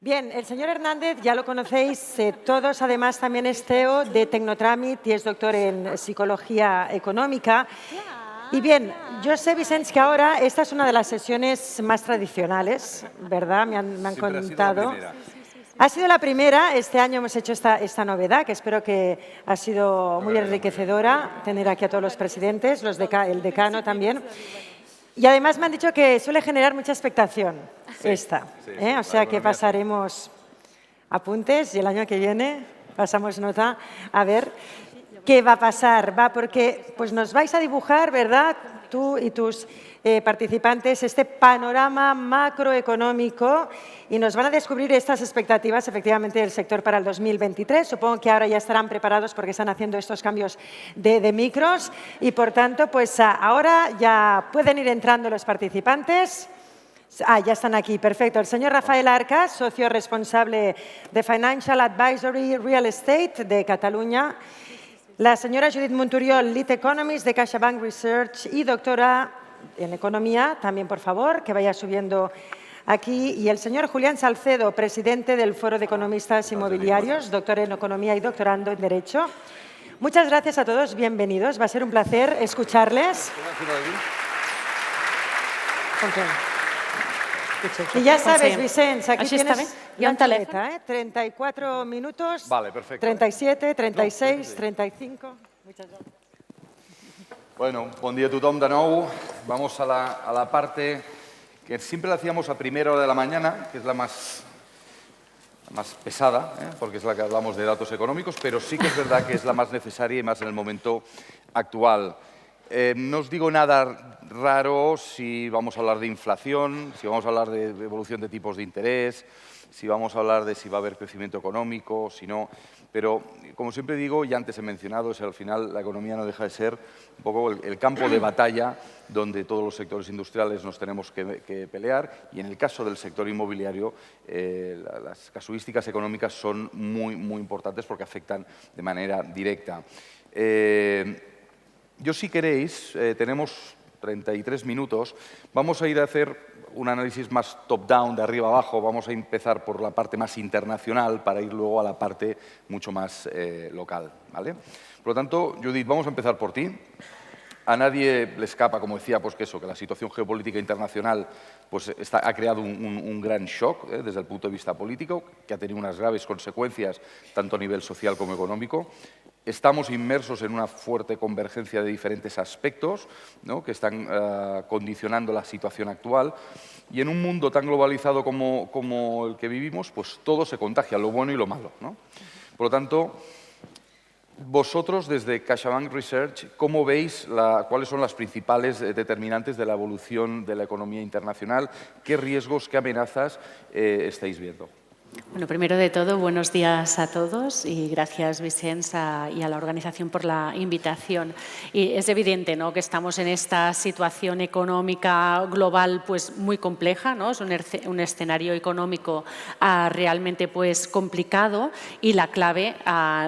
Bien, el señor Hernández ya lo conocéis todos, además también es CEO de Tecnotramit y es doctor en Psicología Económica. Y bien, yo sé, Vicens, que ahora esta es una de las sesiones más tradicionales, ¿verdad? Me han contado. Ha sido la primera, este año hemos hecho esta novedad, que espero que ha sido muy enriquecedora, tener aquí a todos los presidentes, el decano también. Y además me han dicho que suele generar mucha expectación o sea que pasaremos apuntes y el año que viene pasamos nota a ver qué va a pasar. Porque pues nos vais a dibujar, ¿verdad?, tú y tus participantes, este panorama macroeconómico y nos van a descubrir estas expectativas efectivamente del sector para el 2023. Supongo que ahora ya estarán preparados porque están haciendo estos cambios de micros y, por tanto, pues ahora ya pueden ir entrando los participantes. Ya están aquí, perfecto. El señor Rafael Arcas, socio responsable de Financial Advisory Real Estate de Cataluña. La señora Judith Monturiol, Lead Economist de CaixaBank Research y doctora en Economía, también por favor, que vaya subiendo aquí. Y el señor Julián Salcedo, presidente del Foro de Economistas Inmobiliarios, doctor en Economía y doctorando en Derecho. Muchas gracias a todos, bienvenidos. Va a ser un placer escucharles. Y ya sabes, Vicens, aquí tienes la chuleta, 34 minutos, vale, perfecto. 37, 36, 35. Muchas gracias. Bueno, bon dia a tothom de nou. Vamos a la parte que siempre la hacíamos a primera hora de la mañana, que es la más pesada, porque es la que hablamos de datos económicos, pero sí que es verdad que es la más necesaria y más en el momento actual. No os digo nada raro si vamos a hablar de inflación, si vamos a hablar de evolución de tipos de interés, si vamos a hablar de si va a haber crecimiento económico, si no. Pero, como siempre digo, y antes he mencionado, al final la economía no deja de ser un poco el campo de batalla donde todos los sectores industriales nos tenemos que pelear. Y en el caso del sector inmobiliario, las casuísticas económicas son muy, muy importantes porque afectan de manera directa. Yo, si queréis, tenemos 33 minutos. Vamos a ir a hacer un análisis más top-down, de arriba abajo. Vamos a empezar por la parte más internacional para ir luego a la parte mucho más local, ¿vale? Por lo tanto, Judith, vamos a empezar por ti. A nadie le escapa, como decía, pues que la situación geopolítica internacional pues ha creado un gran shock desde el punto de vista político, que ha tenido unas graves consecuencias tanto a nivel social como económico. Estamos inmersos en una fuerte convergencia de diferentes aspectos, ¿no?, que están condicionando la situación actual. Y en un mundo tan globalizado como el que vivimos, pues todo se contagia, lo bueno y lo malo, ¿no? Por lo tanto, vosotros, desde CaixaBank Research, ¿cómo veis cuáles son las principales determinantes de la evolución de la economía internacional? ¿Qué riesgos, qué amenazas estáis viendo? Bueno, primero de todo, buenos días a todos y gracias, Vicens, y a la organización por la invitación. Y es evidente, ¿no?, que estamos en esta situación económica global pues muy compleja, ¿no? Es un escenario económico realmente pues complicado y la clave,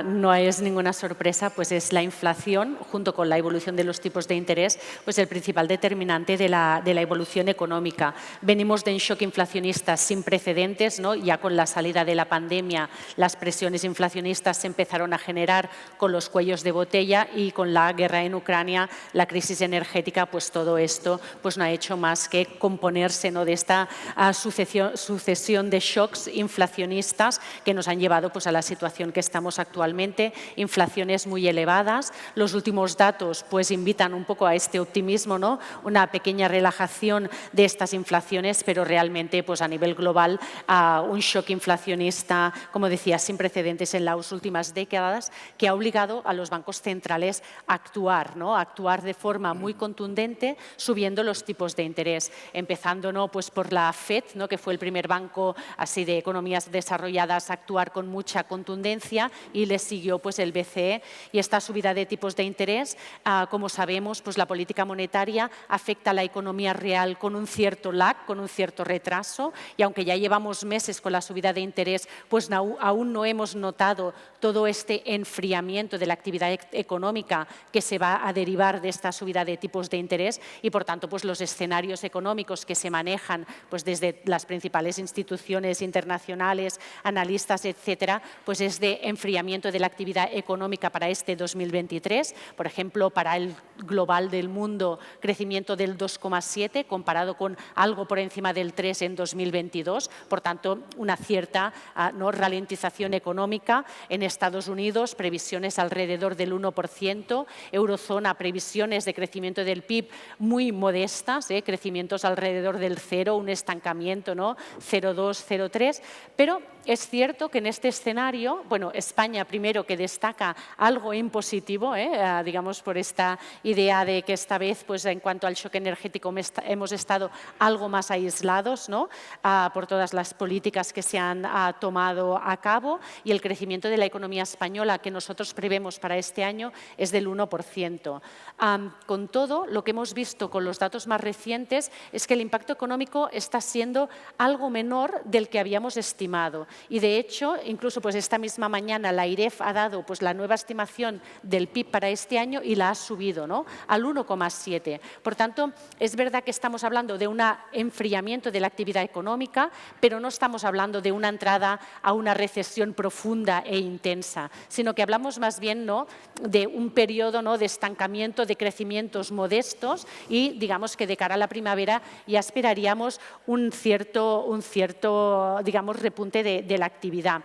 no es ninguna sorpresa, pues es la inflación junto con la evolución de los tipos de interés, pues el principal determinante de la evolución económica. Venimos de un shock inflacionista sin precedentes, ¿no? Ya con la salida de la pandemia, las presiones inflacionistas se empezaron a generar con los cuellos de botella y con la guerra en Ucrania, la crisis energética, pues todo esto pues no ha hecho más que componerse, ¿no?, de esta sucesión de shocks inflacionistas que nos han llevado pues a la situación que estamos actualmente, inflaciones muy elevadas. Los últimos datos pues invitan un poco a este optimismo, ¿no?, una pequeña relajación de estas inflaciones, pero realmente pues a nivel global un shock inflacionista, como decía, sin precedentes en las últimas décadas, que ha obligado a los bancos centrales a actuar, ¿no?, a actuar de forma muy contundente, subiendo los tipos de interés, empezando, ¿no?, pues por la FED, ¿no?, que fue el primer banco así de economías desarrolladas a actuar con mucha contundencia, y le siguió pues el BCE. Y esta subida de tipos de interés, como sabemos, pues la política monetaria afecta a la economía real con un cierto lag, con un cierto retraso, y aunque ya llevamos meses con la subida de interés interés, pues aún no hemos notado todo este enfriamiento de la actividad económica que se va a derivar de esta subida de tipos de interés y, por tanto, pues los escenarios económicos que se manejan pues desde las principales instituciones internacionales, analistas, etcétera, pues es de enfriamiento de la actividad económica para este 2023. Por ejemplo, para el global del mundo, crecimiento del 2,7 comparado con algo por encima del 3 en 2022. Por tanto, una cierta ralentización económica. En Estados Unidos, previsiones alrededor del 1%, eurozona, previsiones de crecimiento del PIB muy modestas, crecimientos alrededor del 0, un estancamiento, ¿no? 0,2, 0,3, pero es cierto que en este escenario, bueno, España primero que destaca algo en positivo, digamos por esta idea de que esta vez, pues en cuanto al shock energético, hemos estado algo más aislados, ¿no? Por todas las políticas que se han tomado a cabo, y el crecimiento de la economía española que nosotros prevemos para este año es del 1%. Con todo, lo que hemos visto con los datos más recientes es que el impacto económico está siendo algo menor del que habíamos estimado. Y de hecho, incluso pues esta misma mañana la IREF ha dado pues la nueva estimación del PIB para este año y la ha subido, ¿no? Al 1,7. Por tanto, es verdad que estamos hablando de un enfriamiento de la actividad económica, pero no estamos hablando de una entrada a una recesión profunda e intensa, sino que hablamos más bien, ¿no?, de un periodo, ¿no?, de estancamiento, de crecimientos modestos, y digamos que de cara a la primavera ya esperaríamos un cierto digamos, repunte de la actividad.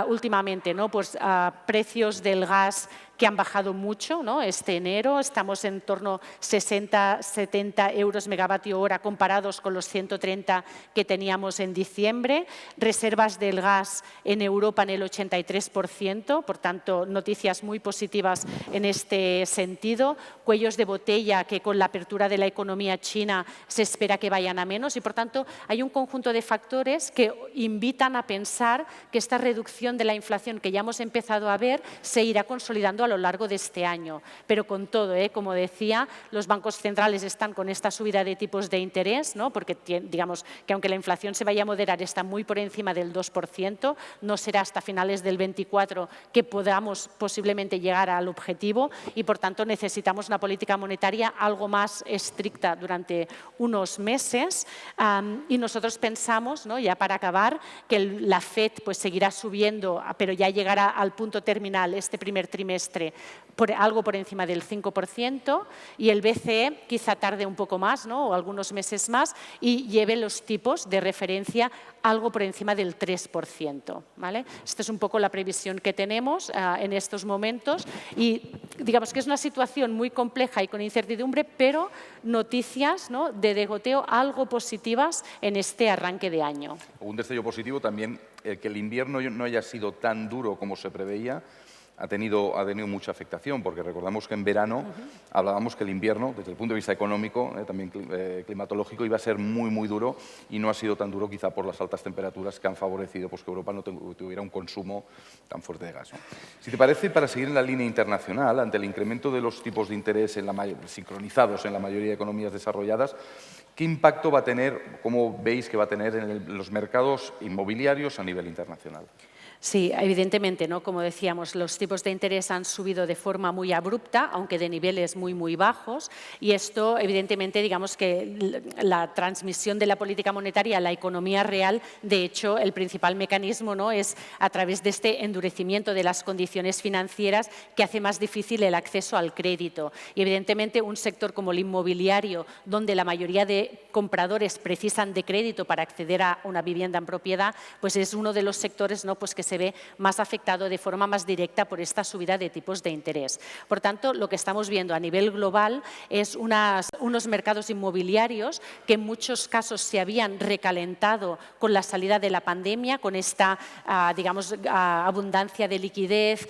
Últimamente, ¿no?, pues precios del gas que han bajado mucho, ¿no? Este enero estamos en torno a 60-70 euros megavatio hora comparados con los 130 que teníamos en diciembre. Reservas del gas en Europa en el 83%, por tanto, noticias muy positivas en este sentido. Cuellos de botella que con la apertura de la economía china se espera que vayan a menos, y por tanto hay un conjunto de factores que invitan a pensar que esta reducción de la inflación que ya hemos empezado a ver se irá consolidando a lo largo de este año. Pero con todo, como decía, los bancos centrales están con esta subida de tipos de interés, ¿no?, porque digamos que aunque la inflación se vaya a moderar, está muy por encima del 2%, no será hasta finales del 24 que podamos posiblemente llegar al objetivo, y por tanto necesitamos una política monetaria algo más estricta durante unos meses, y nosotros pensamos, ¿no?, ya para acabar, que la FED pues seguirá subiendo, pero ya llegará al punto terminal este primer trimestre algo por encima del 5%, y el BCE quizá tarde un poco más, ¿no?, o algunos meses más, y lleve los tipos de referencia algo por encima del 3%. ¿Vale? Esta es un poco la previsión que tenemos en estos momentos, y digamos que es una situación muy compleja y con incertidumbre, pero noticias, ¿no?, de degoteo algo positivas en este arranque de año. Un destello positivo también, que el invierno no haya sido tan duro como se preveía, ha tenido mucha afectación, porque recordamos que en verano hablábamos que el invierno, desde el punto de vista económico, también climatológico, iba a ser muy, muy duro, y no ha sido tan duro quizá por las altas temperaturas que han favorecido pues, que Europa no tuviera un consumo tan fuerte de gas, ¿no? Si te parece, para seguir en la línea internacional, ante el incremento de los tipos de interés sincronizados en la mayoría de economías desarrolladas, ¿qué impacto va a tener, cómo veis que va a tener en los mercados inmobiliarios a nivel internacional? Sí, evidentemente, ¿no? Como decíamos, los tipos de interés han subido de forma muy abrupta, aunque de niveles muy, muy bajos, y esto, evidentemente, digamos que la transmisión de la política monetaria a la economía real, de hecho, el principal mecanismo, ¿no?, es a través de este endurecimiento de las condiciones financieras que hace más difícil el acceso al crédito. Y, evidentemente, un sector como el inmobiliario, donde la mayoría de compradores precisan de crédito para acceder a una vivienda en propiedad, pues es uno de los sectores, ¿no?, pues que se ve más afectado de forma más directa por esta subida de tipos de interés. Por tanto, lo que estamos viendo a nivel global es unos mercados inmobiliarios que en muchos casos se habían recalentado con la salida de la pandemia, con esta, digamos, abundancia de liquidez,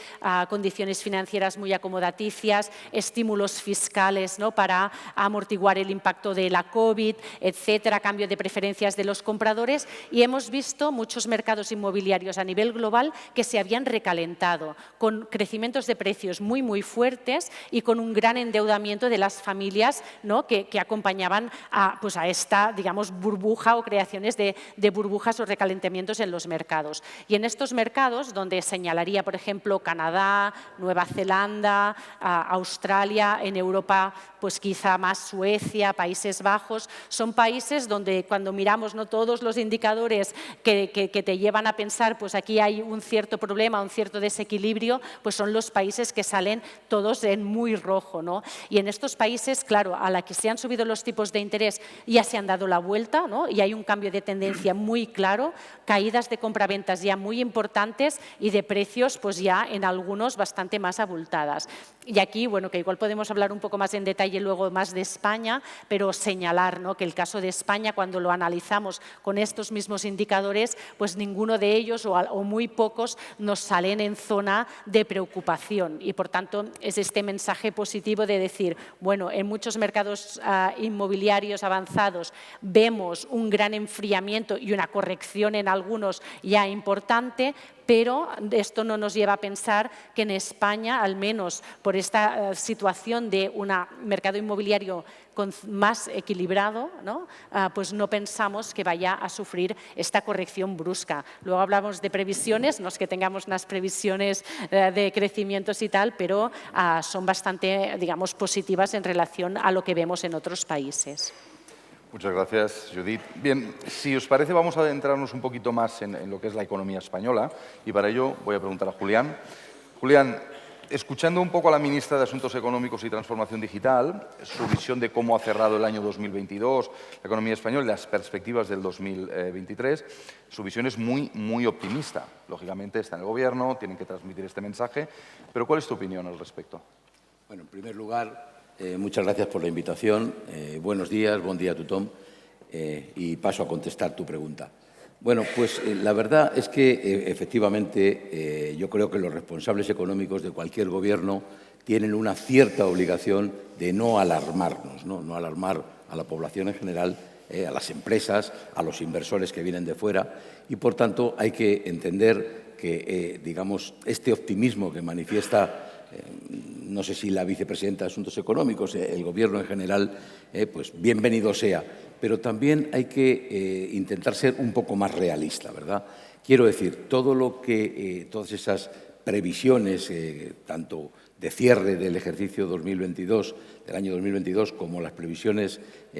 condiciones financieras muy acomodaticias, estímulos fiscales, ¿no?, para amortiguar el impacto de la COVID, etcétera, cambio de preferencias de los compradores, y hemos visto muchos mercados inmobiliarios a nivel global global que se habían recalentado, con crecimientos de precios muy, muy fuertes y con un gran endeudamiento de las familias, ¿no?, que acompañaban a esta, digamos, burbuja o creaciones de burbujas o recalentamientos en los mercados. Y en estos mercados, donde señalaría, por ejemplo, Canadá, Nueva Zelanda, Australia, en Europa, pues quizá más Suecia, Países Bajos, son países donde cuando miramos, ¿no?, todos los indicadores que te llevan a pensar, pues aquí hay un cierto problema, un cierto desequilibrio, pues son los países que salen todos en muy rojo, ¿no? Y en estos países, claro, a la que se han subido los tipos de interés ya se han dado la vuelta, ¿no?, y hay un cambio de tendencia muy claro, caídas de compraventas ya muy importantes y de precios pues ya en algunos bastante más abultadas. Y aquí, bueno, que igual podemos hablar un poco más en detalle luego más de España, pero señalar, ¿no?, que el caso de España, cuando lo analizamos con estos mismos indicadores, pues ninguno de ellos o muy pocos nos salen en zona de preocupación y, por tanto, es este mensaje positivo de decir, bueno, en muchos mercados inmobiliarios avanzados vemos un gran enfriamiento y una corrección en algunos ya importante, pero esto no nos lleva a pensar que en España, al menos por esta situación de un mercado inmobiliario más equilibrado, ¿no?, pues no pensamos que vaya a sufrir esta corrección brusca. Luego hablamos de previsiones, no es que tengamos unas previsiones de crecimientos y tal, pero son bastante, digamos, positivas en relación a lo que vemos en otros países. Muchas gracias, Judith. Bien, si os parece, vamos a adentrarnos un poquito más en lo que es la economía española y para ello voy a preguntar a Julián. Julián, escuchando un poco a la ministra de Asuntos Económicos y Transformación Digital, su visión de cómo ha cerrado el año 2022 la economía española y las perspectivas del 2023, su visión es muy, muy optimista. Lógicamente está en el Gobierno, tienen que transmitir este mensaje, pero ¿cuál es tu opinión al respecto? Bueno, en primer lugar, muchas gracias por la invitación. Buenos días, buen día a tothom. Y paso a contestar tu pregunta. Bueno, pues la verdad es que efectivamente yo creo que los responsables económicos de cualquier gobierno tienen una cierta obligación de no alarmarnos, no alarmar a la población en general, a las empresas, a los inversores que vienen de fuera y, por tanto, hay que entender que, digamos, este optimismo que manifiesta no sé si la vicepresidenta de Asuntos Económicos, el Gobierno en general, pues bienvenido sea. Pero también hay que intentar ser un poco más realista, ¿verdad? Quiero decir, todas esas previsiones, tanto de cierre del ejercicio 2022, del año 2022, como las previsiones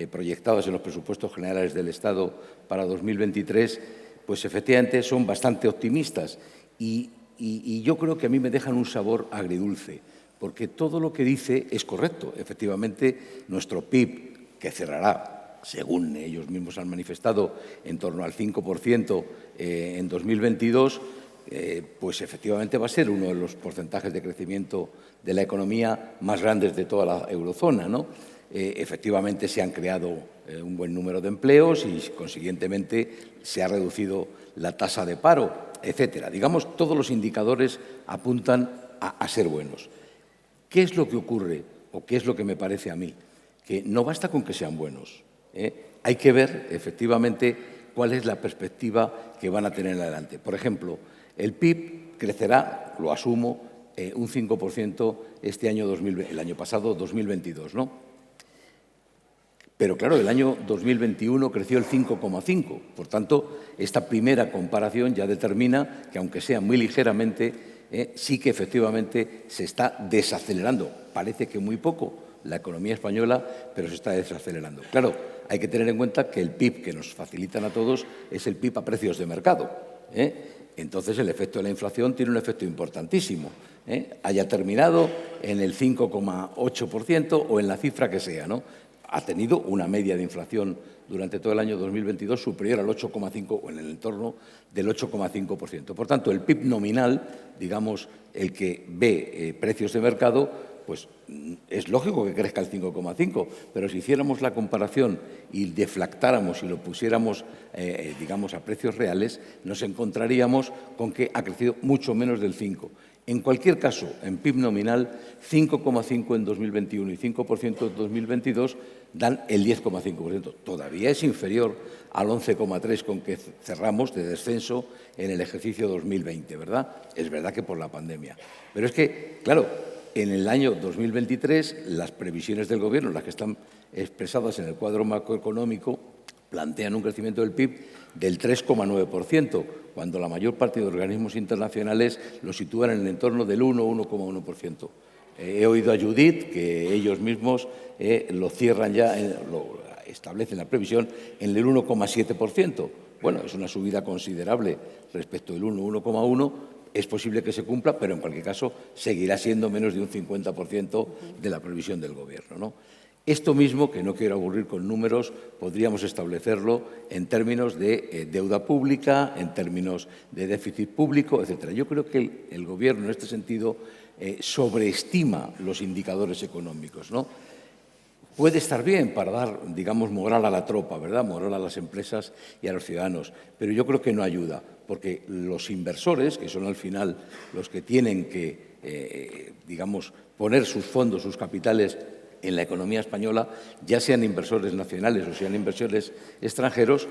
proyectadas en los presupuestos generales del Estado para 2023, pues efectivamente son bastante optimistas y yo creo que a mí me dejan un sabor agridulce, porque todo lo que dice es correcto. Efectivamente, nuestro PIB, que cerrará, según ellos mismos han manifestado, en torno al 5% en 2022, pues efectivamente va a ser uno de los porcentajes de crecimiento de la economía más grandes de toda la eurozona, ¿no? Efectivamente se han creado un buen número de empleos y, consiguientemente, se ha reducido la tasa de paro, etcétera. Digamos, todos los indicadores apuntan a ser buenos. ¿Qué es lo que ocurre o qué es lo que me parece a mí? Que no basta con que sean buenos. Hay que ver, efectivamente, cuál es la perspectiva que van a tener adelante. Por ejemplo, el PIB crecerá, lo asumo, un 5% este año el año pasado, 2022, ¿no? Pero, claro, el año 2021 creció el 5,5%. Por tanto, esta primera comparación ya determina que, aunque sea muy ligeramente, sí que efectivamente se está desacelerando. Parece que muy poco la economía española, pero se está desacelerando. Claro, hay que tener en cuenta que el PIB que nos facilitan a todos es el PIB a precios de mercado. Entonces, el efecto de la inflación tiene un efecto importantísimo. Haya terminado en el 5,8% o en la cifra que sea, ¿no? Ha tenido una media de inflación durante todo el año 2022 superior al 8,5% o en el entorno del 8,5%. Por tanto, el PIB nominal, digamos, el que ve precios de mercado, pues es lógico que crezca el 5,5%, pero si hiciéramos la comparación y deflactáramos y lo pusiéramos, digamos, a precios reales, nos encontraríamos con que ha crecido mucho menos del 5%. En cualquier caso, en PIB nominal, 5,5 en 2021 y 5% en 2022 dan el 10,5%. Todavía es inferior al 11,3 con que cerramos de descenso en el ejercicio 2020, ¿verdad? Es verdad que por la pandemia. Pero es que, claro, en el año 2023 las previsiones del Gobierno, las que están expresadas en el cuadro macroeconómico, plantean un crecimiento del PIB del 3,9%, cuando la mayor parte de organismos internacionales lo sitúan en el entorno del 1,1%. He oído a Judith que ellos mismos lo cierran ya, lo establecen la previsión en el 1,7%. Bueno, es una subida considerable respecto del 1,1%. Es posible que se cumpla, pero en cualquier caso seguirá siendo menos de un 50% de la previsión del Gobierno, ¿no? Esto mismo, que no quiero aburrir con números, podríamos establecerlo en términos de deuda pública, en términos de déficit público, etcétera. Yo creo que el Gobierno, en este sentido, sobreestima los indicadores económicos, ¿no? Puede estar bien para dar, digamos, moral a la tropa, ¿verdad? Moral a las empresas y a los ciudadanos, pero yo creo que no ayuda, porque los inversores, que son al final los que tienen que, digamos, poner sus fondos, sus capitales en la economía española, ya sean inversores nacionales o sean inversores extranjeros,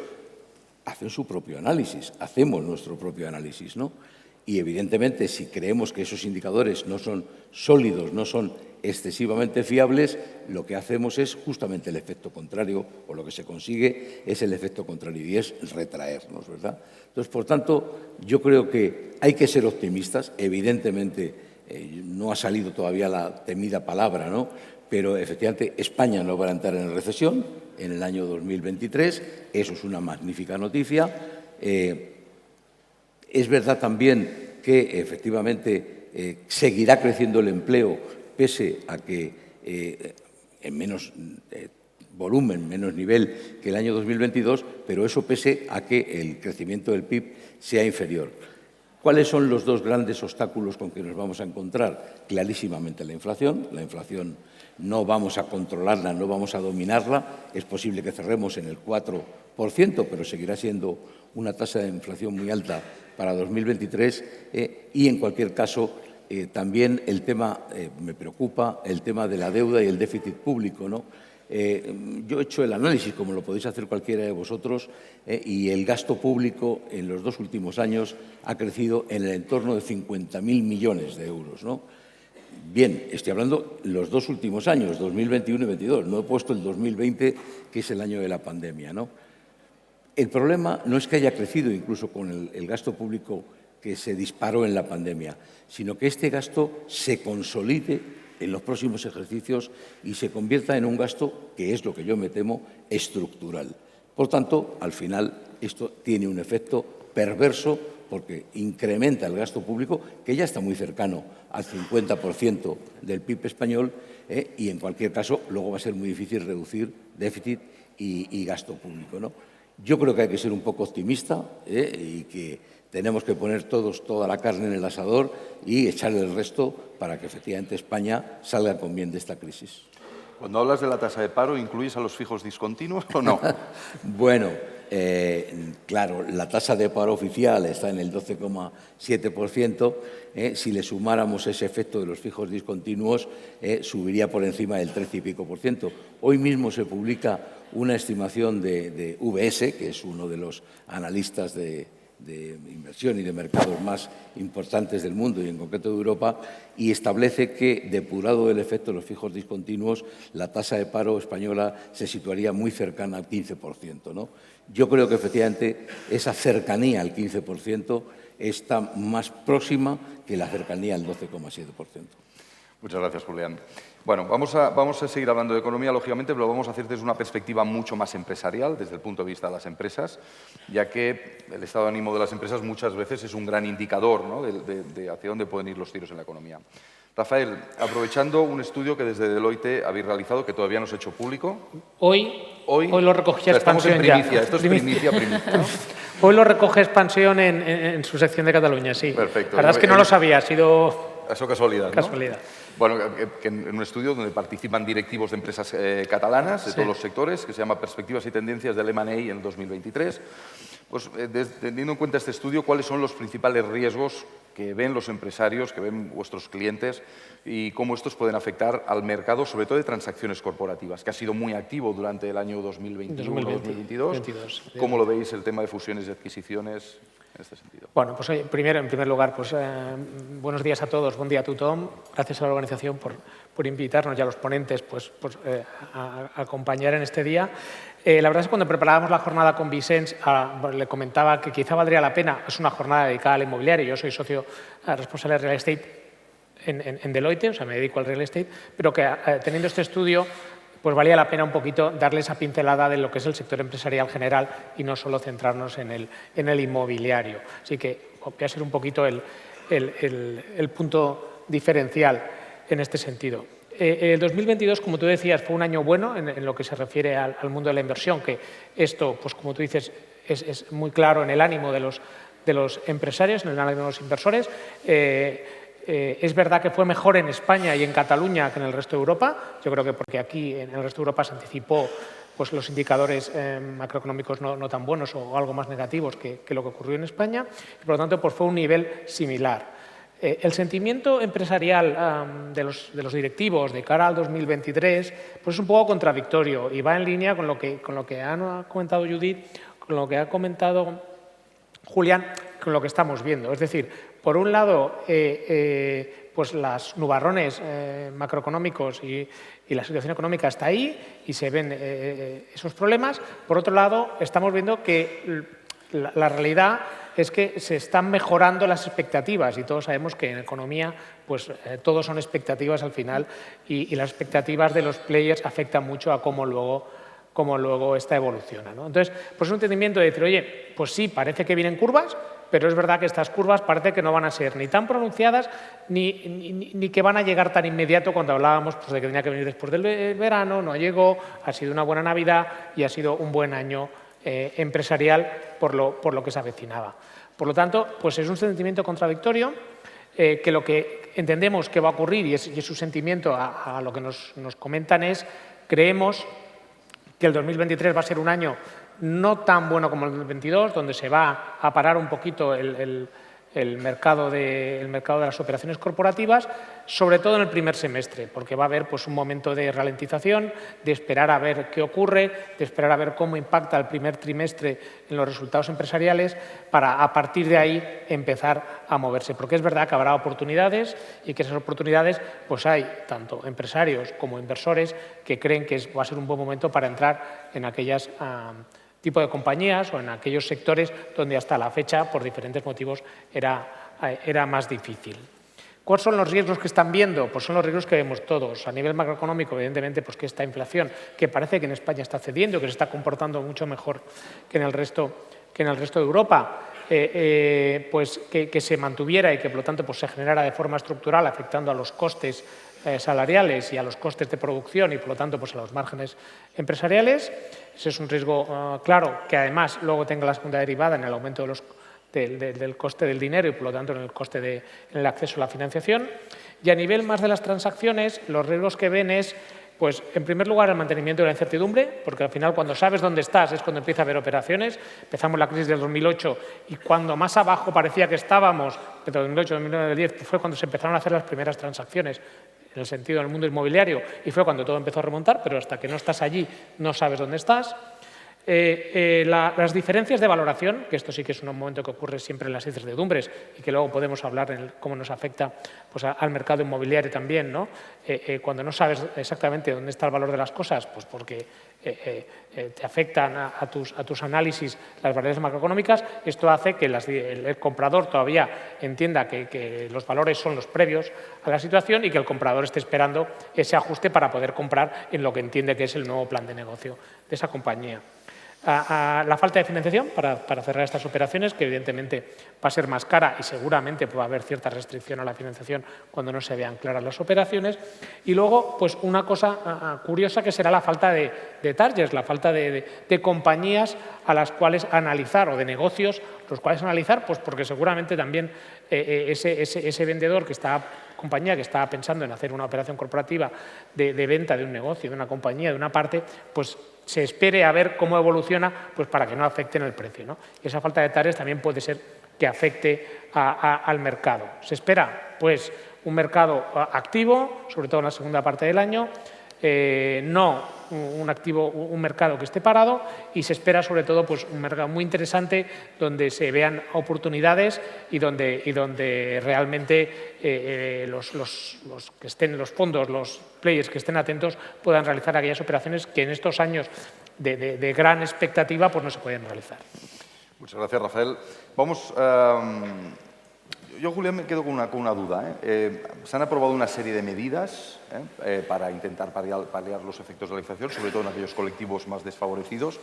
hacen su propio análisis, hacemos nuestro propio análisis, ¿no? Y, evidentemente, si creemos que esos indicadores no son sólidos, no son excesivamente fiables, lo que hacemos es justamente el efecto contrario, o lo que se consigue es el efecto contrario, y es retraernos, ¿verdad? Entonces, por tanto, yo creo que hay que ser optimistas. Evidentemente, no ha salido todavía la temida palabra, ¿no? Pero, efectivamente, España no va a entrar en recesión en el año 2023. Eso es una magnífica noticia. Es verdad también que, efectivamente, seguirá creciendo el empleo, pese a que en menos volumen, menos nivel que el año 2022, pero eso pese a que el crecimiento del PIB sea inferior. ¿Cuáles son los dos grandes obstáculos con que nos vamos a encontrar? Clarísimamente la inflación. La inflación no vamos a controlarla, no vamos a dominarla. Es posible que cerremos en el 4%, pero seguirá siendo una tasa de inflación muy alta para 2023 y, en cualquier caso, también el tema, me preocupa, el tema de la deuda y el déficit público, ¿no? Yo he hecho el análisis, como lo podéis hacer cualquiera de vosotros, y el gasto público en los 2 últimos años ha crecido en el entorno de 50.000 millones de euros, ¿no? Bien, estoy hablando de los 2 últimos años, 2021 y 2022. No he puesto el 2020, que es el año de la pandemia, ¿no? El problema no es que haya crecido incluso con el gasto público que se disparó en la pandemia, sino que este gasto se consolide en los próximos ejercicios y se convierta en un gasto que es lo que yo me temo estructural. Por tanto, al final, esto tiene un efecto perverso porque incrementa el gasto público, que ya está muy cercano al 50% del PIB español, y, en cualquier caso, luego va a ser muy difícil reducir déficit y gasto público, ¿no? Yo creo que hay que ser un poco optimista y que tenemos que poner toda la carne en el asador y echarle el resto para que, efectivamente, España salga con bien de esta crisis. Cuando hablas de la tasa de paro, ¿incluyes a los fijos discontinuos o no? Bueno, claro, la tasa de paro oficial está en el 12,7%. Si le sumáramos ese efecto de los fijos discontinuos, subiría por encima del 13 y pico por ciento. Hoy mismo se publica una estimación de UBS, que es uno de los analistas de inversión y de mercados más importantes del mundo y en concreto de Europa, y establece que, depurado el efecto de los fijos discontinuos, la tasa de paro española se situaría muy cercana al 15%, ¿no? Yo creo que, efectivamente, esa cercanía al 15% está más próxima que la cercanía al 12,7%. Muchas gracias, Julián. Bueno, vamos a seguir hablando de economía, lógicamente, pero lo vamos a hacer desde una perspectiva mucho más empresarial, desde el punto de vista de las empresas, ya que el estado de ánimo de las empresas muchas veces es un gran indicador, ¿no?, de hacia dónde pueden ir los tiros en la economía. Rafael, aprovechando un estudio que desde Deloitte habéis realizado, que todavía no se ha hecho público. Hoy lo recogía Expansión. Estamos en primicia, esto es primicia, ¿no? Hoy lo recoge Expansión en su sección de Cataluña, sí. Perfecto. La verdad es que no lo sabía, ha sido... Eso casualidad, ¿no? Casualidad. Bueno, que en un estudio donde participan directivos de empresas catalanas de todos los sectores, que se llama Perspectivas y tendencias del M&A en 2023, Pues teniendo en cuenta este estudio, ¿cuáles son los principales riesgos que ven los empresarios, que ven vuestros clientes y cómo estos pueden afectar al mercado, sobre todo de transacciones corporativas, que ha sido muy activo durante el año 2021-2022? ¿Cómo lo veis el tema de fusiones y adquisiciones en este sentido? Bueno, pues en primer lugar, pues, buenos días a todos, buen día a tothom. Gracias a la organización por invitarnos y a los ponentes a acompañar en este día. La verdad es que cuando preparábamos la jornada con Vicens, le comentaba que quizá valdría la pena, es una jornada dedicada al inmobiliario, yo soy socio responsable de real estate en Deloitte, o sea, me dedico al real estate, pero que teniendo este estudio, pues valía la pena un poquito darle esa pincelada de lo que es el sector empresarial general y no solo centrarnos en el inmobiliario. Así que voy a ser un poquito el punto diferencial en este sentido. El 2022, como tú decías, fue un año bueno en lo que se refiere al mundo de la inversión, que esto, pues como tú dices, es muy claro en el ánimo de los empresarios, en el ánimo de los inversores. Es verdad que fue mejor en España y en Cataluña que en el resto de Europa. Yo creo que porque aquí en el resto de Europa se anticipó pues, los indicadores macroeconómicos no tan buenos o algo más negativos que lo que ocurrió en España. Y por lo tanto, pues, fue un nivel similar. El sentimiento empresarial de los directivos de cara al 2023 pues, es un poco contradictorio y va en línea con lo que ha comentado Judith, con lo que ha comentado Julián, con lo que estamos viendo. Es decir, por un lado, pues los nubarrones macroeconómicos y la situación económica está ahí y se ven esos problemas. Por otro lado, estamos viendo que la realidad es que se están mejorando las expectativas y todos sabemos que en economía pues, todo son expectativas al final y las expectativas de los players afectan mucho a cómo luego esta evoluciona, ¿no? Entonces, pues es un entendimiento de decir, oye, pues sí, parece que vienen curvas, pero es verdad que estas curvas parece que no van a ser ni tan pronunciadas ni que van a llegar tan inmediato cuando hablábamos pues, de que tenía que venir después del verano, no llegó, ha sido una buena Navidad y ha sido un buen año empresarial por lo que se avecinaba. Por lo tanto, pues es un sentimiento contradictorio que lo que entendemos que va a ocurrir y es su sentimiento a lo que nos comentan es creemos que el 2023 va a ser un año no tan bueno como el 2022, donde se va a parar un poquito el mercado de las operaciones corporativas, sobre todo en el primer semestre, porque va a haber pues, un momento de ralentización, de esperar a ver qué ocurre, de esperar a ver cómo impacta el primer trimestre en los resultados empresariales, para a partir de ahí empezar a moverse. Porque es verdad que habrá oportunidades y que esas oportunidades pues hay tanto empresarios como inversores que creen que va a ser un buen momento para entrar en aquellas tipo de compañías o en aquellos sectores donde hasta la fecha, por diferentes motivos, era más difícil. ¿Cuáles son los riesgos que están viendo? Pues son los riesgos que vemos todos. A nivel macroeconómico, evidentemente, pues que esta inflación, que parece que en España está cediendo, que se está comportando mucho mejor que en el resto de Europa, pues que se mantuviera y que, por lo tanto, pues se generara de forma estructural, afectando a los costes salariales y a los costes de producción y, por lo tanto, pues a los márgenes empresariales. Ese es un riesgo claro, que además luego tenga la segunda derivada en el aumento del coste del dinero y, por lo tanto, en el coste en el acceso a la financiación. Y a nivel más de las transacciones, los riesgos que ven es, pues, en primer lugar, el mantenimiento de la incertidumbre, porque al final, cuando sabes dónde estás, es cuando empieza a haber operaciones. Empezamos la crisis del 2008 y cuando más abajo parecía que estábamos, entre 2008 y 2009, 2010, fue cuando se empezaron a hacer las primeras transacciones en el sentido del mundo inmobiliario y fue cuando todo empezó a remontar, pero hasta que no estás allí no sabes dónde estás. Las diferencias de valoración, que esto sí que es un momento que ocurre siempre en las incertidumbres y que luego podemos hablar en cómo nos afecta pues, al mercado inmobiliario también, ¿no? Cuando no sabes exactamente dónde está el valor de las cosas, pues porque te afectan a tus análisis las variables macroeconómicas, esto hace que el comprador todavía entienda que los valores son los previos a la situación y que el comprador esté esperando ese ajuste para poder comprar en lo que entiende que es el nuevo plan de negocio de esa compañía. La falta de financiación para cerrar estas operaciones, que evidentemente va a ser más cara y seguramente va a haber cierta restricción a la financiación cuando no se vean claras las operaciones. Y luego, pues una cosa curiosa que será la falta de targets, la falta de compañías a las cuales analizar o de negocios los cuales analizar, pues porque seguramente también ese vendedor compañía que está pensando en hacer una operación corporativa de venta de un negocio, de una compañía, de una parte, pues se espere a ver cómo evoluciona, pues para que no afecte en el precio, ¿no? Y esa falta de hectáreas también puede ser que afecte al mercado. Se espera, pues, un mercado activo, sobre todo en la segunda parte del año, no un mercado que esté parado, y se espera sobre todo pues, un mercado muy interesante donde se vean oportunidades y donde realmente los fondos, los players que estén atentos puedan realizar aquellas operaciones que en estos años de gran expectativa pues no se pueden realizar. Muchas gracias, Rafael. Vamos, yo, Julián, me quedo con una duda. Se han aprobado una serie de medidas para intentar paliar los efectos de la inflación, sobre todo en aquellos colectivos más desfavorecidos.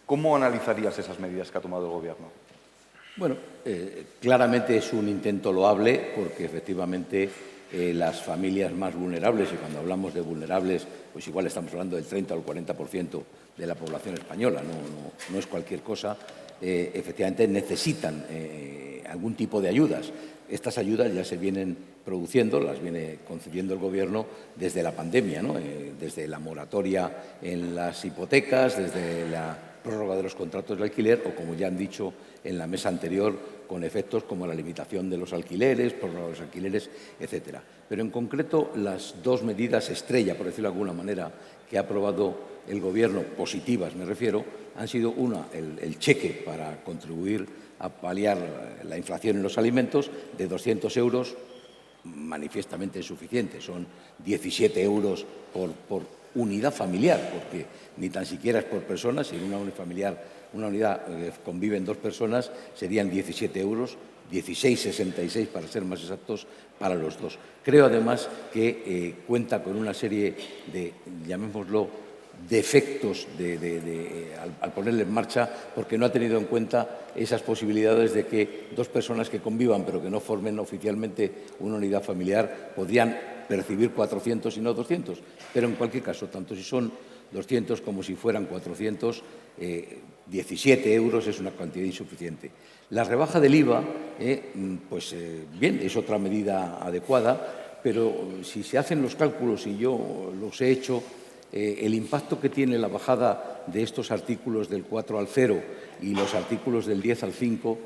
¿Cómo analizarías esas medidas que ha tomado el Gobierno? Bueno, claramente es un intento loable porque efectivamente las familias más vulnerables, y cuando hablamos de vulnerables, pues igual estamos hablando del 30 o el 40% de la población española, no es cualquier cosa, efectivamente necesitan algún tipo de ayudas. Estas ayudas ya se vienen produciendo, las viene concediendo el Gobierno desde la pandemia, ¿no? Desde la moratoria en las hipotecas, desde la prórroga de los contratos de alquiler o, como ya han dicho en la mesa anterior, con efectos como la limitación de los alquileres, prórroga de los alquileres, etcétera. Pero en concreto las dos medidas estrella, por decirlo de alguna manera, que ha aprobado el Gobierno, positivas me refiero, han sido una, el cheque para contribuir a paliar la inflación en los alimentos de 200 euros, manifiestamente insuficiente. Son 17 euros por unidad familiar, porque ni tan siquiera es por persona. Si en una unidad conviven dos personas, serían 17 euros, 16,66 para ser más exactos, para los dos. Creo además que cuenta con una serie de, llamémoslo, defectos al ponerle en marcha, porque no ha tenido en cuenta esas posibilidades de que dos personas que convivan pero que no formen oficialmente una unidad familiar podrían percibir 400 y no 200. Pero en cualquier caso, tanto si son 200 como si fueran 400, 17 euros es una cantidad insuficiente. La rebaja del IVA, bien, es otra medida adecuada, pero si se hacen los cálculos, y yo los he hecho, el impacto que tiene la bajada de estos artículos del 4 al 0 y los artículos del 10 al 5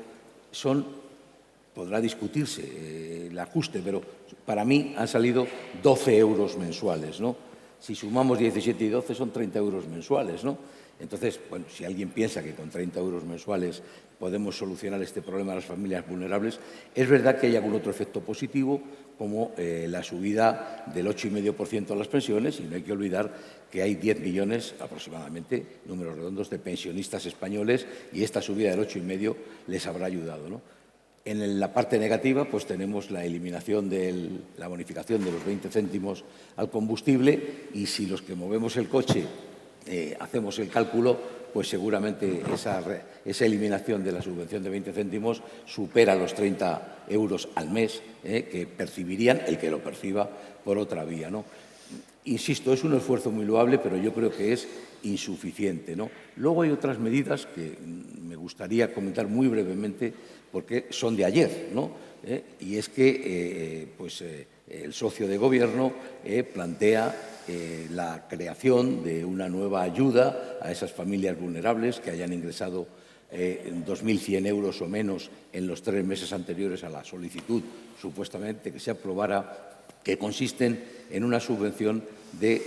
podrá discutirse el ajuste, pero para mí han salido 12 euros mensuales, ¿no? Si sumamos 17 y 12 son 30 euros mensuales, ¿no? Entonces, bueno, si alguien piensa que con 30 euros mensuales podemos solucionar este problema de las familias vulnerables, es verdad que hay algún otro efecto positivo, como la subida del 8,5% a las pensiones, y no hay que olvidar que hay 10 millones aproximadamente, números redondos, de pensionistas españoles, y esta subida del 8,5% les habrá ayudado, ¿no? En la parte negativa, pues tenemos la eliminación de la bonificación de los 20 céntimos al combustible, y si los que movemos el coche hacemos el cálculo, pues seguramente esa eliminación de la subvención de 20 céntimos supera los 30 euros al mes que percibirían el que lo perciba por otra vía, ¿no? Insisto, es un esfuerzo muy loable, pero yo creo que es insuficiente, ¿no? Luego hay otras medidas que me gustaría comentar muy brevemente porque son de ayer, ¿no? Y es que el socio de Gobierno plantea la creación de una nueva ayuda a esas familias vulnerables que hayan ingresado 2.100 euros o menos en los 3 meses anteriores a la solicitud, supuestamente, que se aprobara, que consisten en una subvención de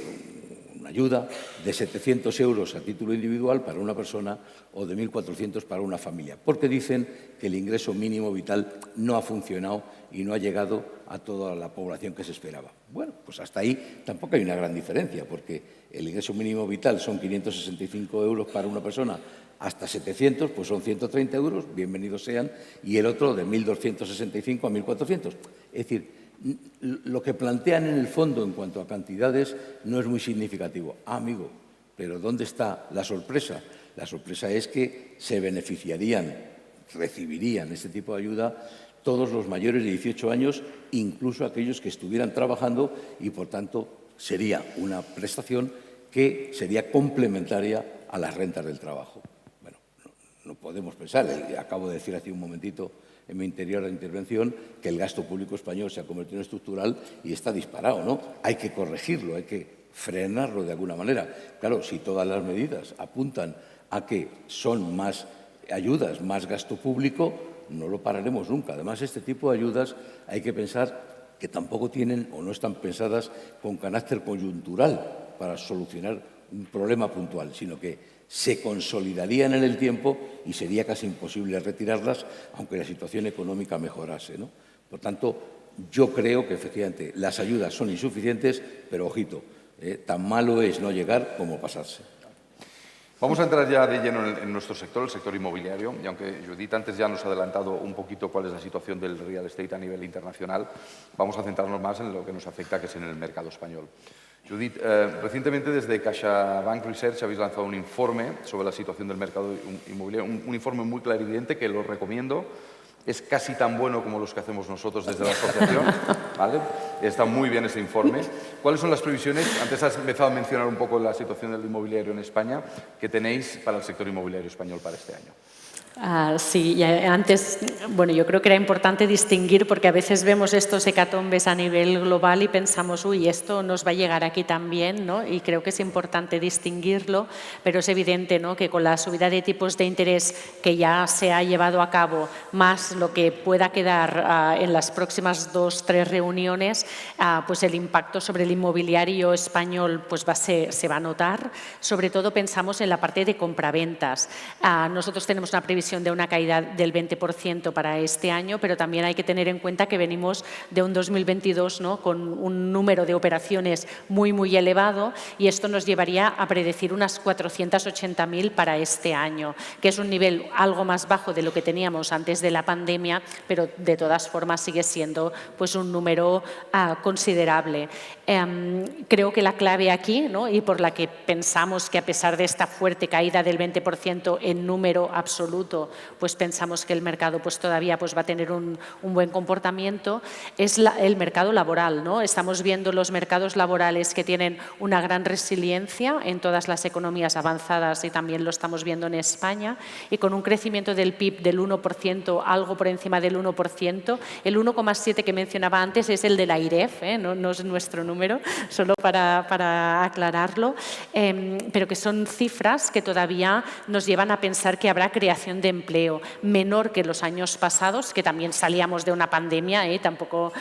una ayuda de 700 euros a título individual para una persona o de 1.400 para una familia, porque dicen que el ingreso mínimo vital no ha funcionado y no ha llegado a toda la población que se esperaba. Bueno, pues hasta ahí tampoco hay una gran diferencia, porque el ingreso mínimo vital son 565 euros para una persona, hasta 700, pues son 130 euros, bienvenidos sean, y el otro de 1.265 a 1.400. Es decir, lo que plantean en el fondo en cuanto a cantidades no es muy significativo. Amigo, pero ¿dónde está la sorpresa? La sorpresa es que se beneficiarían, recibirían este tipo de ayuda todos los mayores de 18 años, incluso aquellos que estuvieran trabajando, y, por tanto, sería una prestación que sería complementaria a las rentas del trabajo. Bueno, no podemos pensar, acabo de decir hace un momentito en mi anterior intervención, que el gasto público español se ha convertido en estructural y está disparado, ¿no? Hay que corregirlo, hay que frenarlo de alguna manera. Claro, si todas las medidas apuntan a que son más ayudas, más gasto público, no lo pararemos nunca. Además, este tipo de ayudas hay que pensar que tampoco tienen o no están pensadas con carácter coyuntural para solucionar un problema puntual, sino que se consolidarían en el tiempo y sería casi imposible retirarlas, aunque la situación económica mejorase, ¿no? Por tanto, yo creo que efectivamente las ayudas son insuficientes, pero ojito, tan malo es no llegar como pasarse. Vamos a entrar ya de lleno en nuestro sector, el sector inmobiliario, y aunque Judith antes ya nos ha adelantado un poquito cuál es la situación del real estate a nivel internacional, vamos a centrarnos más en lo que nos afecta, que es en el mercado español. Judith, recientemente desde CaixaBank Research habéis lanzado un informe sobre la situación del mercado inmobiliario, un informe muy clarividente que lo recomiendo. Es casi tan bueno como los que hacemos nosotros desde la asociación, ¿vale? Está muy bien ese informe. ¿Cuáles son las previsiones? Antes has empezado a mencionar un poco la situación del inmobiliario en España que tenéis para el sector inmobiliario español para este año. Sí, antes, bueno, yo creo que era importante distinguir porque a veces vemos estos hecatombes a nivel global y pensamos, uy, esto nos va a llegar aquí también, ¿no? Y creo que es importante distinguirlo, pero es evidente, ¿no?, que con la subida de tipos de interés que ya se ha llevado a cabo, más lo que pueda quedar en las próximas 2 o 3 reuniones, pues el impacto sobre el inmobiliario español pues se va a notar. Sobre todo pensamos en la parte de compraventas. Nosotros tenemos una previsión de una caída del 20% para este año, pero también hay que tener en cuenta que venimos de un 2022, ¿no?, con un número de operaciones muy, muy elevado, y esto nos llevaría a predecir unas 480.000 para este año, que es un nivel algo más bajo de lo que teníamos antes de la pandemia, pero de todas formas sigue siendo pues un número considerable. Creo que la clave aquí, ¿no?, y por la que pensamos que a pesar de esta fuerte caída del 20% en número absoluto, pues pensamos que el mercado pues todavía pues va a tener un buen comportamiento, es el mercado laboral, ¿no? Estamos viendo los mercados laborales que tienen una gran resiliencia en todas las economías avanzadas y también lo estamos viendo en España, y con un crecimiento del PIB del 1%, algo por encima del 1%, el 1,7 que mencionaba antes es el de la IREF, no es nuestro número, solo para aclararlo, pero que son cifras que todavía nos llevan a pensar que habrá creación de empleo menor que los años pasados, que también salíamos de una pandemia, tampoco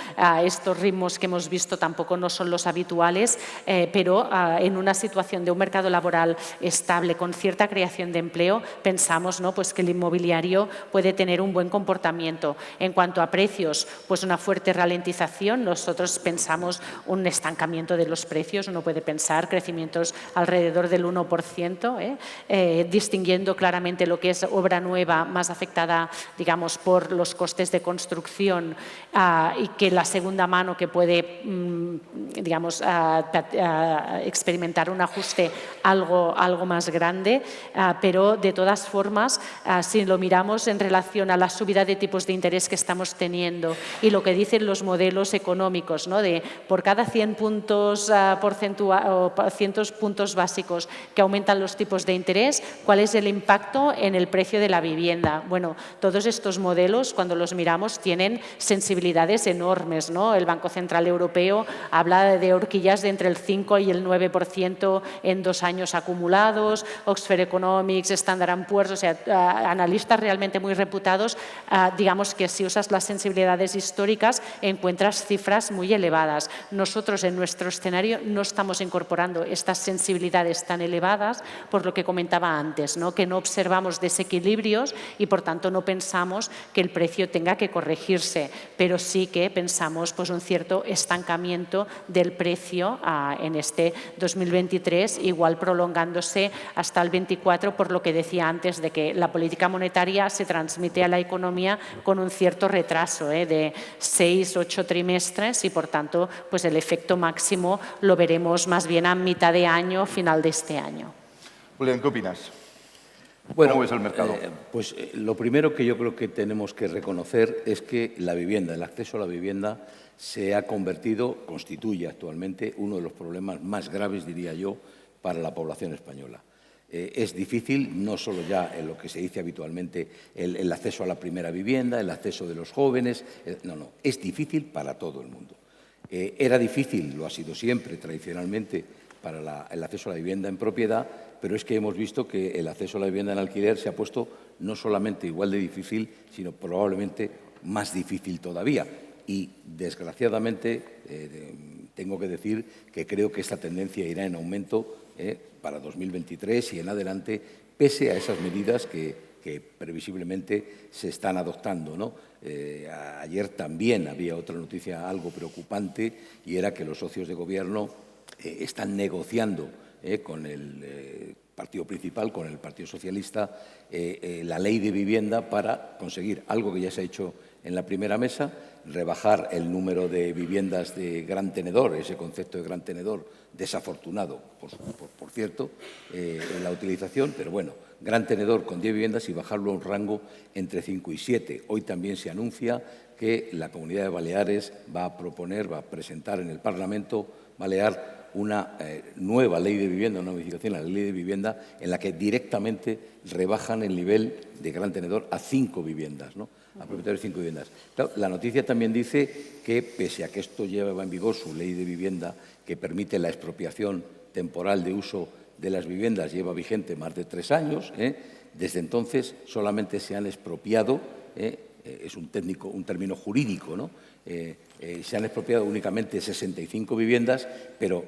estos ritmos que hemos visto tampoco no son los habituales, pero en una situación de un mercado laboral estable con cierta creación de empleo, pensamos, ¿no?, pues que el inmobiliario puede tener un buen comportamiento. En cuanto a precios, pues una fuerte ralentización, nosotros pensamos un estancamiento de los precios, uno puede pensar crecimientos alrededor del 1%, distinguiendo claramente lo que es obra nueva más afectada, digamos, por los costes de construcción y que la segunda mano que puede, digamos, experimentar un ajuste algo más grande, pero de todas formas, si lo miramos en relación a la subida de tipos de interés que estamos teniendo y lo que dicen los modelos económicos, ¿no?, de por cada 100 puntos puntos básicos que aumentan los tipos de interés, ¿cuál es el impacto en el precio de la vivienda? Bueno, todos estos modelos, cuando los miramos, tienen sensibilidades enormes, ¿no? El Banco Central Europeo habla de horquillas de entre el 5 y el 9% en 2 años acumulados, Oxford Economics, Standard & Poor's, o sea, analistas realmente muy reputados, digamos que si usas las sensibilidades históricas encuentras cifras muy elevadas. Nosotros en nuestro escenario no estamos incorporando estas sensibilidades tan elevadas, por lo que comentaba antes, ¿no?, que no observamos desequilibrios y por tanto no pensamos que el precio tenga que corregirse, pero sí que pensamos pues un cierto estancamiento del precio en este 2023, igual prolongándose hasta el 24, por lo que decía antes de que la política monetaria se transmite a la economía con un cierto retraso de 6 o 8 trimestres y por tanto pues el efecto máximo lo veremos más bien a mitad de año, final de este año. Julián, ¿qué opinas? Bueno, ¿Cómo ves el mercado? Pues lo primero que yo creo que tenemos que reconocer es que la vivienda, el acceso a la vivienda se ha constituye actualmente uno de los problemas más graves, diría yo, para la población española. Es difícil, no solo ya en lo que se dice habitualmente, el acceso a la primera vivienda, el acceso de los jóvenes, no, es difícil para todo el mundo. Era difícil, lo ha sido siempre, tradicionalmente, para el acceso a la vivienda en propiedad, pero es que hemos visto que el acceso a la vivienda en alquiler se ha puesto no solamente igual de difícil, sino probablemente más difícil todavía. Y, desgraciadamente, tengo que decir que creo que esta tendencia irá en aumento para 2023 y en adelante, pese a esas medidas que previsiblemente se están adoptando, ¿no? Ayer también había otra noticia algo preocupante y era que los socios de Gobierno están negociando con el partido principal, con el Partido Socialista, la ley de vivienda para conseguir algo que ya se ha hecho en la primera mesa, rebajar el número de viviendas de gran tenedor, ese concepto de gran tenedor desafortunado, por cierto, en la utilización, pero bueno, gran tenedor con 10 viviendas y bajarlo a un rango entre 5 y 7. Hoy también se anuncia que la Comunidad de Baleares va a presentar en el Parlamento Balear una nueva ley de vivienda, una modificación a la ley de vivienda en la que directamente rebajan el nivel de gran tenedor a 5 viviendas, ¿no? A propietarios de 5 viviendas. Claro, la noticia también dice que, pese a que esto lleva en vigor su ley de vivienda que permite la expropiación temporal de uso de las viviendas, lleva vigente más de 3 años, desde entonces solamente se han expropiado, es un término jurídico, ¿no? Se han expropiado únicamente 65 viviendas, pero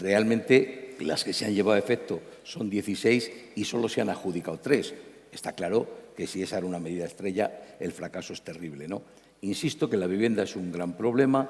realmente las que se han llevado a efecto son 16 y solo se han adjudicado 3. Está claro que si esa era una medida estrella, el fracaso es terrible, ¿no? Insisto que la vivienda es un gran problema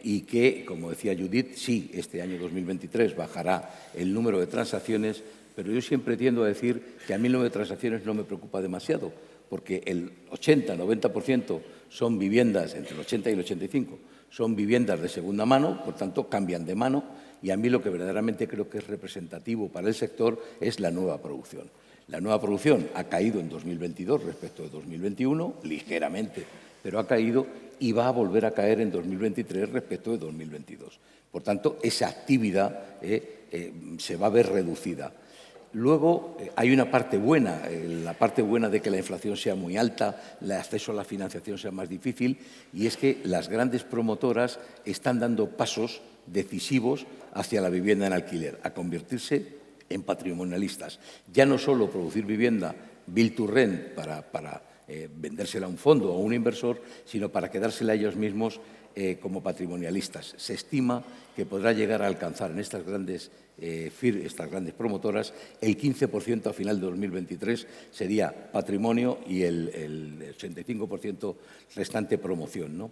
y que, como decía Judith, sí, este año 2023 bajará el número de transacciones, pero yo siempre tiendo a decir que a mí el número de transacciones no me preocupa demasiado, porque el 80-90% son viviendas, entre el 80 y el 85, son viviendas de segunda mano, por tanto, cambian de mano, y a mí lo que verdaderamente creo que es representativo para el sector es la nueva producción. La nueva producción ha caído en 2022 respecto de 2021, ligeramente, pero ha caído y va a volver a caer en 2023 respecto de 2022. Por tanto, esa actividad se va a ver reducida. Luego, hay una parte buena, la parte buena de que la inflación sea muy alta, el acceso a la financiación sea más difícil, y es que las grandes promotoras están dando pasos decisivos hacia la vivienda en alquiler, a convertirse en patrimonialistas. Ya no solo producir vivienda build to rent para vendérsela a un fondo o a un inversor, sino para quedársela a ellos mismos como patrimonialistas. Se estima que podrá llegar a alcanzar en estas grandes promotoras el 15% a final de 2023 sería patrimonio y el 85% restante promoción, ¿no?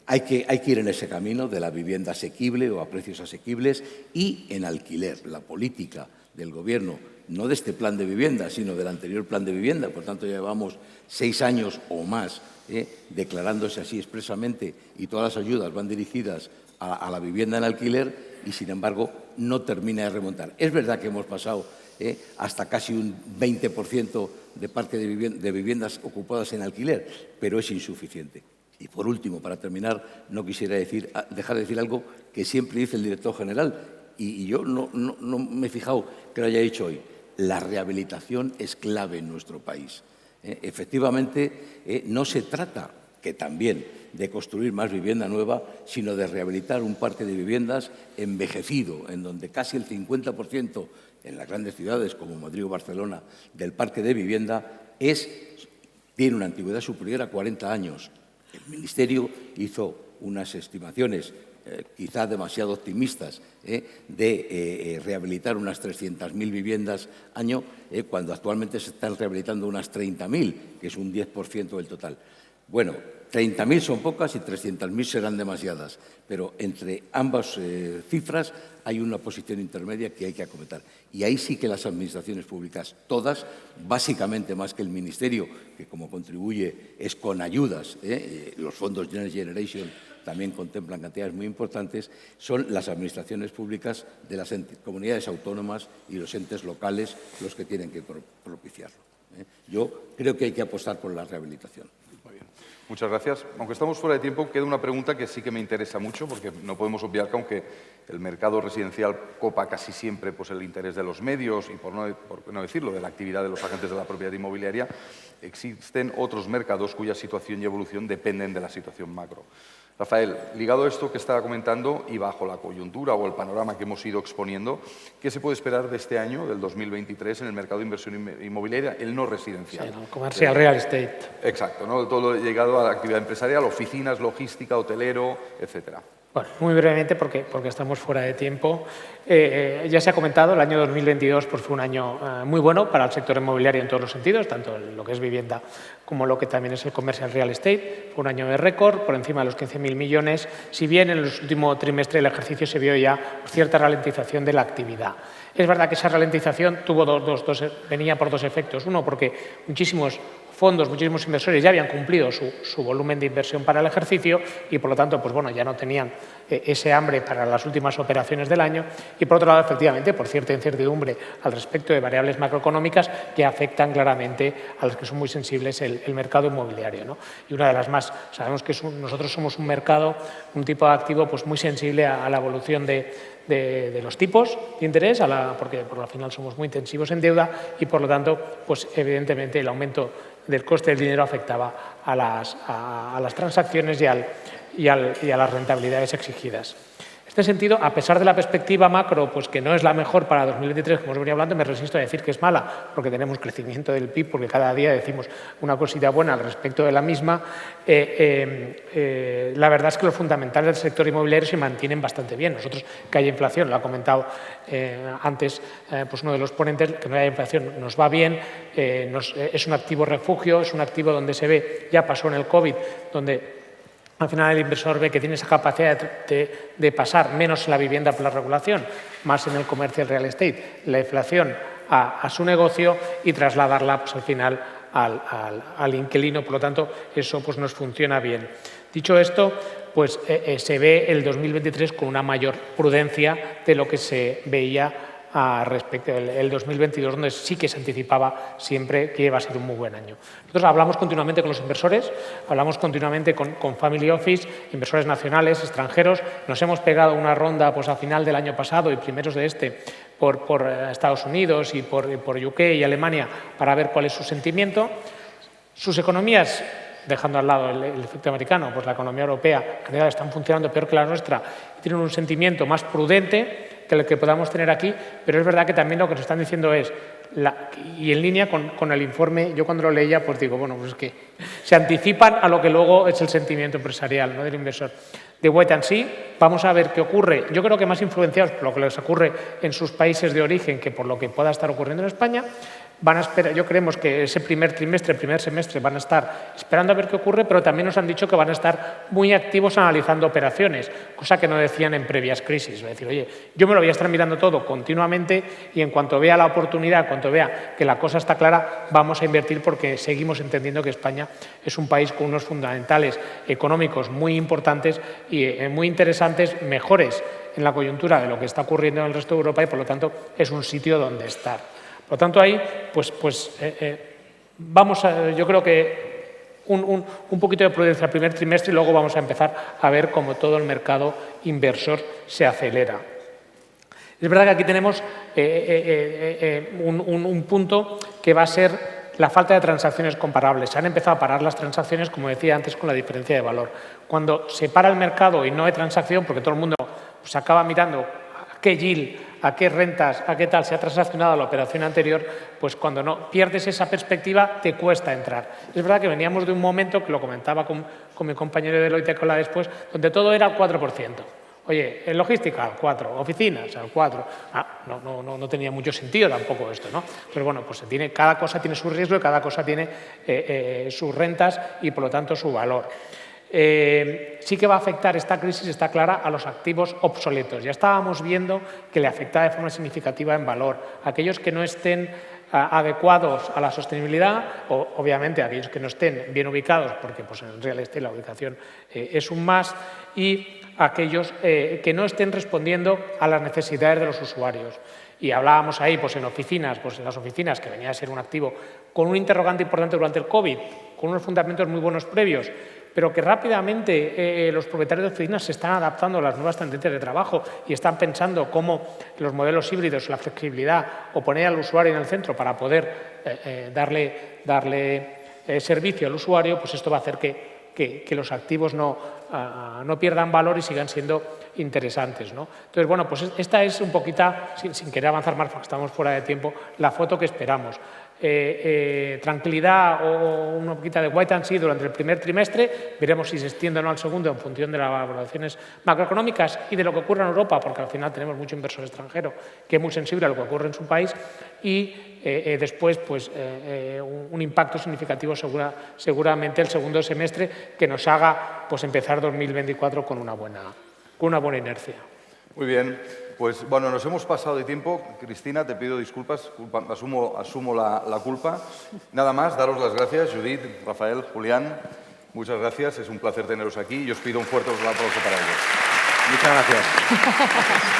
Hay que ir en ese camino de la vivienda asequible o a precios asequibles y en alquiler. La política del Gobierno, no de este plan de vivienda, sino del anterior plan de vivienda, por tanto llevamos 6 años o más declarándose así expresamente y todas las ayudas van dirigidas a la vivienda en alquiler y, sin embargo, no termina de remontar. Es verdad que hemos pasado hasta casi un 20% de parque de viviendas ocupadas en alquiler, pero es insuficiente. Y, por último, para terminar, no quisiera dejar de decir algo que siempre dice el director general, y yo no me he fijado que lo haya dicho hoy. La rehabilitación es clave en nuestro país. Efectivamente, no se trata, que también, de construir más vivienda nueva, sino de rehabilitar un parque de viviendas envejecido, en donde casi el 50% en las grandes ciudades como Madrid o Barcelona del parque de vivienda tiene una antigüedad superior a 40 años. El Ministerio hizo unas estimaciones quizá demasiado optimistas de rehabilitar unas 300.000 viviendas año, cuando actualmente se están rehabilitando unas 30.000, que es un 10% del total. Bueno, 30.000 son pocas y 300.000 serán demasiadas, pero entre ambas cifras hay una posición intermedia que hay que acometer. Y ahí sí que las administraciones públicas, todas, básicamente más que el Ministerio, que como contribuye es con ayudas, los fondos Next Generation también contemplan cantidades muy importantes, son las administraciones públicas de las comunidades autónomas y los entes locales los que tienen que propiciarlo. Yo creo que hay que apostar por la rehabilitación. Muy bien. Muchas gracias. Aunque estamos fuera de tiempo, queda una pregunta que sí que me interesa mucho, porque no podemos obviar que aunque el mercado residencial copa casi siempre pues, el interés de los medios y, por no decirlo, de la actividad de los agentes de la propiedad inmobiliaria, existen otros mercados cuya situación y evolución dependen de la situación macro. Rafael, ligado a esto que estaba comentando y bajo la coyuntura o el panorama que hemos ido exponiendo, ¿qué se puede esperar de este año, del 2023, en el mercado de inversión inmobiliaria, el no residencial? Sí, ¿no? Comercial, real estate. Exacto, ¿no? Todo lo llegado a la actividad empresarial, oficinas, logística, hotelero, etcétera. Bueno, muy brevemente porque estamos fuera de tiempo. Ya se ha comentado, el año 2022 pues, fue un año muy bueno para el sector inmobiliario en todos los sentidos, tanto en lo que es vivienda como lo que también es el commercial real estate. Fue un año de récord, por encima de los 15.000 millones, si bien en el último trimestre del ejercicio se vio ya cierta ralentización de la actividad. Es verdad que esa ralentización venía por dos efectos. Uno, porque muchísimos fondos, muchísimos inversores ya habían cumplido su volumen de inversión para el ejercicio y, por lo tanto, pues, bueno, ya no tenían ese hambre para las últimas operaciones del año. Y, por otro lado, efectivamente, por cierta incertidumbre al respecto de variables macroeconómicas que afectan claramente a los que son muy sensibles el mercado inmobiliario, ¿no? Y una de las más, sabemos que nosotros somos un mercado, un tipo de activo pues, muy sensible a la evolución de los tipos de interés, porque al final somos muy intensivos en deuda y, por lo tanto, pues, evidentemente, el aumento del coste del dinero afectaba a las transacciones y a las rentabilidades exigidas. En este sentido, a pesar de la perspectiva macro, pues que no es la mejor para 2023, como os venía hablando, me resisto a decir que es mala, porque tenemos crecimiento del PIB, porque cada día decimos una cosita buena al respecto de la misma. La verdad es que los fundamentales del sector inmobiliario se mantienen bastante bien. Nosotros, que haya inflación, lo ha comentado antes pues uno de los ponentes, que no haya inflación nos va bien, es un activo refugio, es un activo donde se ve, ya pasó en el COVID, donde al final el inversor ve que tiene esa capacidad de pasar menos en la vivienda por la regulación, más en el comercial real estate, la inflación a su negocio y trasladarla pues, al final al inquilino. Por lo tanto, eso pues, nos funciona bien. Dicho esto, pues, se ve el 2023 con una mayor prudencia de lo que se veía respecto del 2022, donde sí que se anticipaba siempre que iba a ser un muy buen año. Nosotros hablamos continuamente con los inversores, hablamos continuamente con Family Office, inversores nacionales, extranjeros. Nos hemos pegado una ronda pues, a final del año pasado y primeros de este por Estados Unidos y por UK y Alemania para ver cuál es su sentimiento. Sus economías, dejando al lado el efecto americano, pues la economía europea en general están funcionando peor que la nuestra y tienen un sentimiento más prudente que el que podamos tener aquí, pero es verdad que también lo que nos están diciendo es, y en línea con el informe, yo cuando lo leía, pues digo, bueno, pues es que se anticipan a lo que luego es el sentimiento empresarial, ¿no?, del inversor. De wait and see, vamos a ver qué ocurre. Yo creo que más influenciados por lo que les ocurre en sus países de origen que por lo que pueda estar ocurriendo en España, van a esperar, yo creemos que ese primer semestre van a estar esperando a ver qué ocurre, pero también nos han dicho que van a estar muy activos analizando operaciones, cosa que no decían en previas crisis. Es decir, oye, yo me lo voy a estar mirando todo continuamente y en cuanto vea la oportunidad, en cuanto vea que la cosa está clara, vamos a invertir porque seguimos entendiendo que España es un país con unos fundamentales económicos muy importantes y muy interesantes, mejores en la coyuntura de lo que está ocurriendo en el resto de Europa y, por lo tanto, es un sitio donde estar. Por lo tanto, ahí, vamos a, yo creo que un poquito de prudencia el primer trimestre y luego vamos a empezar a ver cómo todo el mercado inversor se acelera. Es verdad que aquí tenemos un punto que va a ser la falta de transacciones comparables. Se han empezado a parar las transacciones, como decía antes, con la diferencia de valor. Cuando se para el mercado y no hay transacción, porque todo el mundo se acaba mirando a qué yield, a qué rentas, a qué tal se ha transaccionado la operación anterior, pues cuando no pierdes esa perspectiva te cuesta entrar. Es verdad que veníamos de un momento, que lo comentaba con mi compañero de Deloitte Cola después, donde todo era al 4%. Oye, en logística al 4%, oficinas al 4%. No tenía mucho sentido tampoco esto, ¿no? Pero bueno, pues cada cosa tiene su riesgo y cada cosa tiene sus rentas y por lo tanto su valor. Sí que va a afectar esta crisis, está clara, a los activos obsoletos. Ya estábamos viendo que le afectaba de forma significativa en valor. Aquellos que no estén adecuados a la sostenibilidad, o obviamente aquellos que no estén bien ubicados, porque pues, en real estate la ubicación es un más, y aquellos que no estén respondiendo a las necesidades de los usuarios. Y hablábamos ahí, pues en oficinas, pues en las oficinas, que venía a ser un activo con un interrogante importante durante el COVID, con unos fundamentos muy buenos previos, pero que rápidamente los propietarios de oficinas se están adaptando a las nuevas tendencias de trabajo y están pensando cómo los modelos híbridos, la flexibilidad o poner al usuario en el centro para poder darle servicio al usuario, pues esto va a hacer que que los activos no pierdan valor y sigan siendo interesantes, ¿no? Entonces, bueno, pues esta es un poquito, sin querer avanzar más porque estamos fuera de tiempo, la foto que esperamos. Tranquilidad o una poquita de wait and see durante el primer trimestre, veremos si se extiende o no al segundo en función de las valoraciones macroeconómicas y de lo que ocurre en Europa, porque al final tenemos mucho inversor extranjero que es muy sensible a lo que ocurre en su país, y después pues, un impacto significativo seguramente el segundo semestre que nos haga pues, empezar 2024 con una buena inercia. Muy bien, pues bueno, nos hemos pasado de tiempo. Cristina, te pido disculpas, asumo la culpa. Nada más, daros las gracias, Judith, Rafael, Julián. Muchas gracias, es un placer teneros aquí y os pido un fuerte aplauso para ellos. Muchas gracias.